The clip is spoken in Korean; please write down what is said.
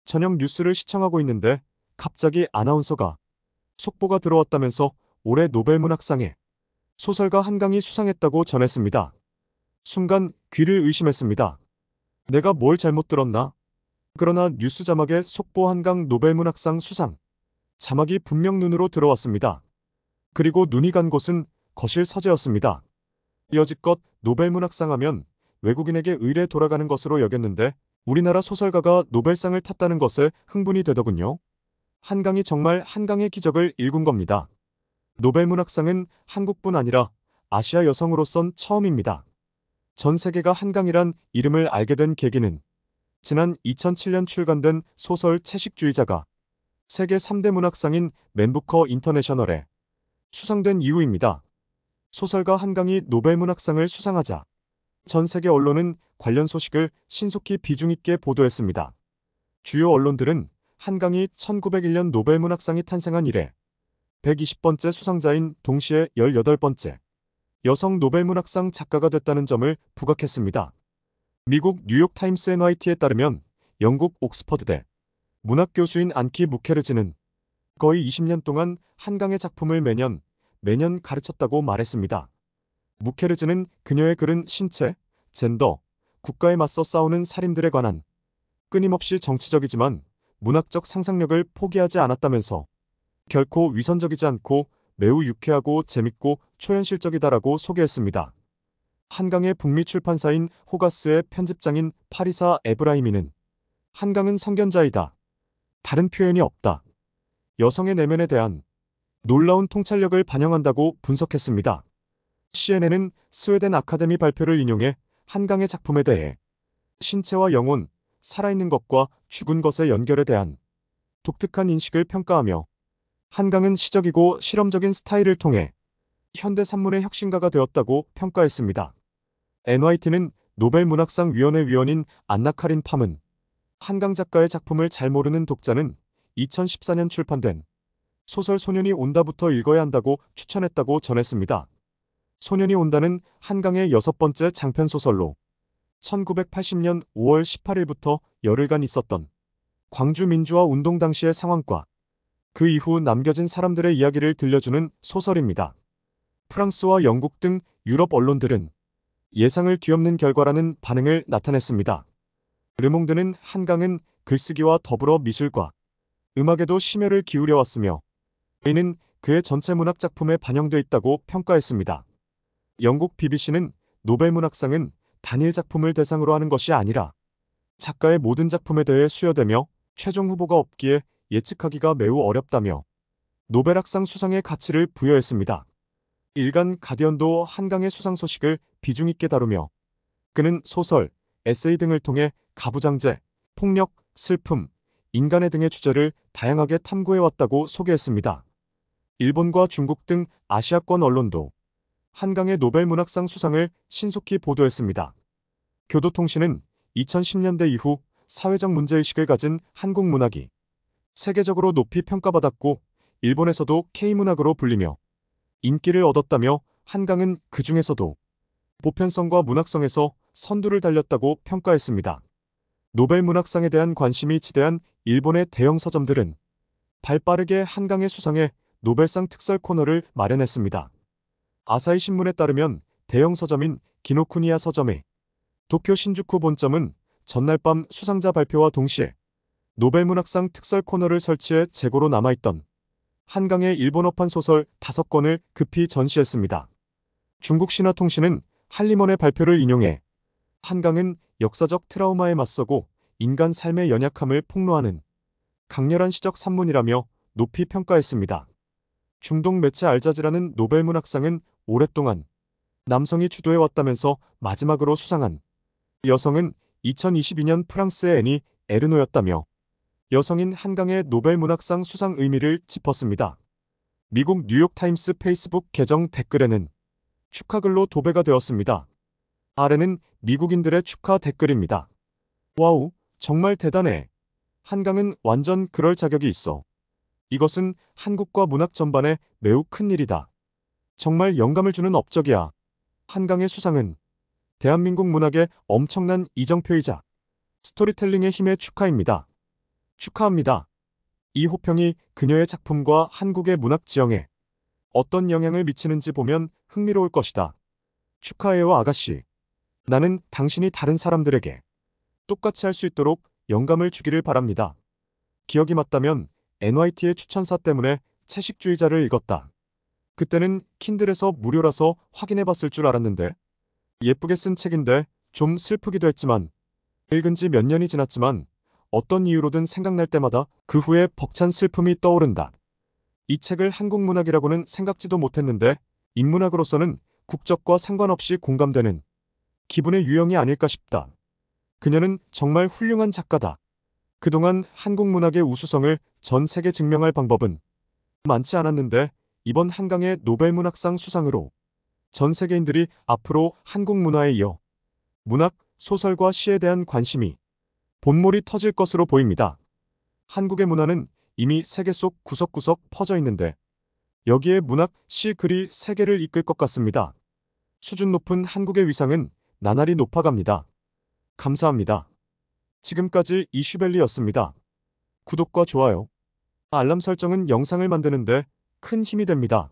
저녁 뉴스를 시청하고 있는데 갑자기 아나운서가 속보가 들어왔다면서 올해 노벨문학상에 소설가 한강이 수상했다고 전했습니다. 순간 귀를 의심했습니다. 내가 뭘 잘못 들었나? 그러나 뉴스 자막에 속보 한강 노벨문학상 수상 자막이 분명 눈으로 들어왔습니다. 그리고 눈이 간 곳은 거실 서재였습니다. 여지껏 노벨문학상 하면 외국인에게 의뢰 돌아가는 것으로 여겼는데 우리나라 소설가가 노벨상을 탔다는 것에 흥분이 되더군요. 한강이 정말 한강의 기적을 일군 겁니다. 노벨문학상은 한국뿐 아니라 아시아 여성으로선 처음입니다. 전 세계가 한강이란 이름을 알게 된 계기는 지난 2007년 출간된 소설 채식주의자가 세계 3대 문학상인 맨부커 인터내셔널에 수상된 이후입니다. 소설가 한강이 노벨문학상을 수상하자 전 세계 언론은 관련 소식을 신속히 비중 있게 보도했습니다. 주요 언론들은 한강이 1901년 노벨문학상이 탄생한 이래 120번째 수상자인 동시에 18번째 여성 노벨문학상 작가가 됐다는 점을 부각했습니다. 미국 뉴욕타임스 NYT에 따르면 영국 옥스퍼드대 문학교수인 안키 무케르즈는 거의 20년 동안 한강의 작품을 매년 가르쳤다고 말했습니다. 무케르즈는 그녀의 글은 신체, 젠더, 국가에 맞서 싸우는 살인들에 관한 끊임없이 정치적이지만 문학적 상상력을 포기하지 않았다면서 결코 위선적이지 않고 매우 유쾌하고 재밌고 초현실적이다라고 소개했습니다. 한강의 북미 출판사인 호가스의 편집장인 파리사 에브라이미는 한강은 성견자이다. 다른 표현이 없다. 여성의 내면에 대한 놀라운 통찰력을 반영한다고 분석했습니다. CNN은 스웨덴 아카데미 발표를 인용해 한강의 작품에 대해 신체와 영혼, 살아있는 것과 죽은 것의 연결에 대한 독특한 인식을 평가하며 한강은 시적이고 실험적인 스타일을 통해 현대 산문의 혁신가가 되었다고 평가했습니다. NYT는 노벨문학상 위원회 위원인 안나 카린 팜은 한강 작가의 작품을 잘 모르는 독자는 2014년 출판된 소설 소년이 온다부터 읽어야 한다고 추천했다고 전했습니다. 소년이 온다는 한강의 6번째 장편소설로 1980년 5월 18일부터 열흘간 있었던 광주 민주화 운동 당시의 상황과 그 이후 남겨진 사람들의 이야기를 들려주는 소설입니다. 프랑스와 영국 등 유럽 언론들은 예상을 뒤엎는 결과라는 반응을 나타냈습니다. 르몽드는 한강은 글쓰기와 더불어 미술과 음악에도 심혈을 기울여왔으며 이는 그의 전체 문학 작품에 반영돼 있다고 평가했습니다. 영국 BBC는 노벨문학상은 단일 작품을 대상으로 하는 것이 아니라 작가의 모든 작품에 대해 수여되며 최종 후보가 없기에 예측하기가 매우 어렵다며 노벨학상 수상의 가치를 부여했습니다. 일간 가디언도 한강의 수상 소식을 비중 있게 다루며 그는 소설, 에세이 등을 통해 가부장제, 폭력, 슬픔, 인간의 등의 주제를 다양하게 탐구해왔다고 소개했습니다. 일본과 중국 등 아시아권 언론도 한강의 노벨문학상 수상을 신속히 보도했습니다. 교도통신은 2010년대 이후 사회적 문제의식을 가진 한국 문학이 세계적으로 높이 평가받았고 일본에서도 K문학으로 불리며 인기를 얻었다며 한강은 그 중에서도 보편성과 문학성에서 선두를 달렸다고 평가했습니다. 노벨문학상에 대한 관심이 지대한 일본의 대형 서점들은 발빠르게 한강의 수상에 노벨상 특설 코너를 마련했습니다. 아사히 신문에 따르면 대형 서점인 기노쿠니야 서점의 도쿄 신주쿠 본점은 전날 밤 수상자 발표와 동시에 노벨문학상 특설 코너를 설치해 재고로 남아있던 한강의 일본어판 소설 5권을 급히 전시했습니다. 중국 신화통신은 한림원의 발표를 인용해 한강은 역사적 트라우마에 맞서고 인간 삶의 연약함을 폭로하는 강렬한 시적 산문이라며 높이 평가했습니다. 중동 매체 알자지라는 노벨문학상은 오랫동안 남성이 주도해왔다면서 마지막으로 수상한 여성은 2022년 프랑스의 애니 에르노였다며 여성인 한강의 노벨문학상 수상 의미를 짚었습니다. 미국 뉴욕타임스 페이스북 계정 댓글에는 축하글로 도배가 되었습니다. 아래는 미국인들의 축하 댓글입니다. 와우, 정말 대단해. 한강은 완전 그럴 자격이 있어. 이것은 한국과 문학 전반에 매우 큰 일이다. 정말 영감을 주는 업적이야. 한강의 수상은 대한민국 문학의 엄청난 이정표이자 스토리텔링의 힘의 축하입니다. 축하합니다. 이 호평이 그녀의 작품과 한국의 문학 지형에 어떤 영향을 미치는지 보면 흥미로울 것이다. 축하해요, 아가씨. 나는 당신이 다른 사람들에게 똑같이 할 수 있도록 영감을 주기를 바랍니다. 기억이 맞다면 NYT의 추천사 때문에 채식주의자를 읽었다. 그때는 킨들에서 무료라서 확인해 봤을 줄 알았는데 예쁘게 쓴 책인데 좀 슬프기도 했지만 읽은 지 몇 년이 지났지만 어떤 이유로든 생각날 때마다 그 후에 벅찬 슬픔이 떠오른다. 이 책을 한국 문학이라고는 생각지도 못했는데 인문학으로서는 국적과 상관없이 공감되는 기분의 유형이 아닐까 싶다. 그녀는 정말 훌륭한 작가다. 그동안 한국 문학의 우수성을 전 세계 증명할 방법은 많지 않았는데 이번 한강의 노벨문학상 수상으로 전 세계인들이 앞으로 한국 문화에 이어 문학, 소설과 시에 대한 관심이 본몰이 터질 것으로 보입니다. 한국의 문화는 이미 세계 속 구석구석 퍼져 있는데 여기에 문학, 시, 글이 세계를 이끌 것 같습니다. 수준 높은 한국의 위상은 나날이 높아갑니다. 감사합니다. 지금까지 이슈벨리였습니다. 구독과 좋아요, 알람 설정은 영상을 만드는데 큰 힘이 됩니다.